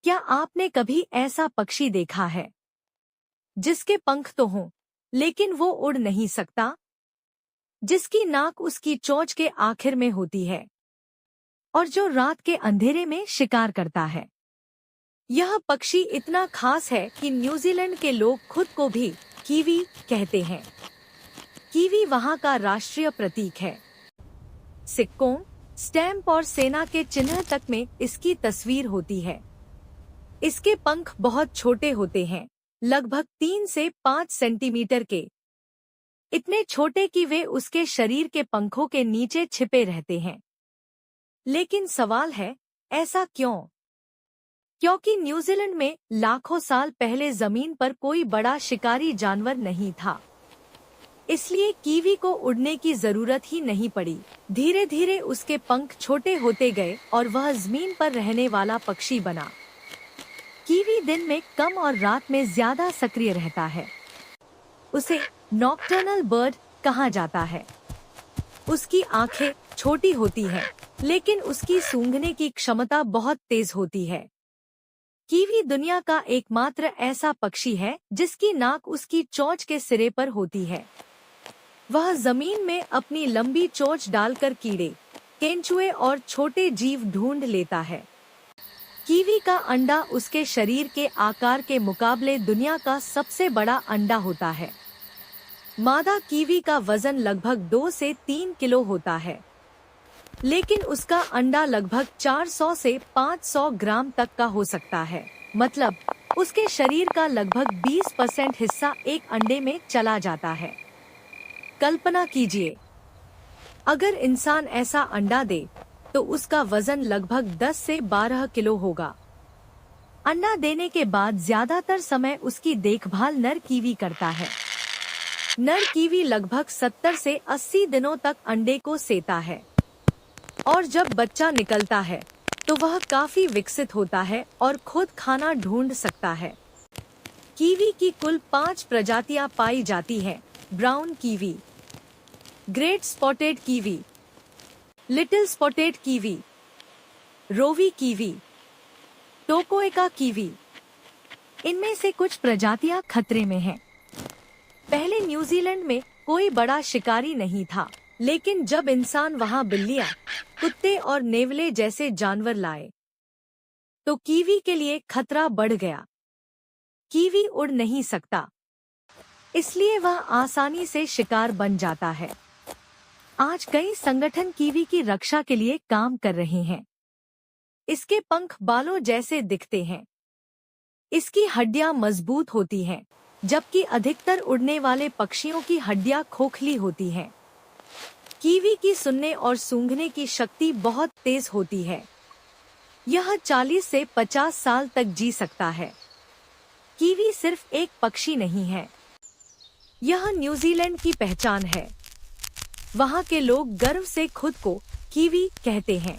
क्या आपने कभी ऐसा पक्षी देखा है जिसके पंख तो हों लेकिन वो उड़ नहीं सकता, जिसकी नाक उसकी चोंच के आखिर में होती है और जो रात के अंधेरे में शिकार करता है? यह पक्षी इतना खास है कि न्यूजीलैंड के लोग खुद को भी कीवी कहते हैं। कीवी वहाँ का राष्ट्रीय प्रतीक है। सिक्कों, स्टैम्प और सेना के चिन्ह तक में इसकी तस्वीर होती है। इसके पंख बहुत छोटे होते हैं, लगभग 3 से 5 सेंटीमीटर के, इतने छोटे कि वे उसके शरीर के पंखों के नीचे छिपे रहते हैं। लेकिन सवाल है, ऐसा क्यों? क्योंकि न्यूजीलैंड में लाखों साल पहले जमीन पर कोई बड़ा शिकारी जानवर नहीं था, इसलिए कीवी को उड़ने की जरूरत ही नहीं पड़ी। धीरे धीरे उसके पंख छोटे होते गए और वह जमीन पर रहने वाला पक्षी बना। कीवी दिन में कम और रात में ज्यादा सक्रिय रहता है। उसे नॉक्टर्नल बर्ड कहा जाता है। उसकी आंखें छोटी होती हैं, लेकिन उसकी सूंघने की क्षमता बहुत तेज होती है। कीवी दुनिया का एकमात्र ऐसा पक्षी है जिसकी नाक उसकी चोंच के सिरे पर होती है। वह जमीन में अपनी लंबी चोंच डालकर कीड़े, केंचुए और छोटे जीव ढूंढ लेता है। कीवी का अंडा उसके शरीर के आकार के मुकाबले दुनिया का सबसे बड़ा अंडा होता है। मादा कीवी का वजन लगभग 2 से 3 किलो होता है, लेकिन उसका अंडा लगभग 400 से 500 ग्राम तक का हो सकता है। मतलब उसके शरीर का लगभग 20% हिस्सा एक अंडे में चला जाता है। कल्पना कीजिए, अगर इंसान ऐसा अंडा दे तो उसका वजन लगभग 10 से 12 किलो होगा। अंडा देने के बाद ज्यादातर समय उसकी देखभाल नर कीवी करता है। नर कीवी लगभग 70 से 80 दिनों तक अंडे को सेता है और जब बच्चा निकलता है तो वह काफी विकसित होता है और खुद खाना ढूंढ सकता है। कीवी की कुल 5 प्रजातियां पाई जाती हैं: brown kiwi, great spotted kiwi, little spotted kiwi, rowi kiwi, tokoeka kiwi. इनमें से कुछ प्रजातियां खतरे में हैं। पहले न्यूजीलैंड में कोई बड़ा शिकारी नहीं था, लेकिन जब इंसान वहां बिल्लियां, कुत्ते और नेवले जैसे जानवर लाए तो कीवी के लिए खतरा बढ़ गया। कीवी उड़ नहीं सकता, इसलिए वह आसानी से शिकार बन जाता है। आज कई संगठन कीवी की रक्षा के लिए काम कर रहे हैं। इसके पंख बालों जैसे दिखते हैं। इसकी हड्डियां मजबूत होती हैं, जबकि अधिकतर उड़ने वाले पक्षियों की हड्डियां खोखली होती हैं। कीवी की सुनने और सूंघने की शक्ति बहुत तेज होती है। यह 40 से 50 साल तक जी सकता है। कीवी सिर्फ एक पक्षी नहीं है, यह न्यूजीलैंड की पहचान है। वहाँ के लोग गर्व से खुद को कीवी कहते हैं।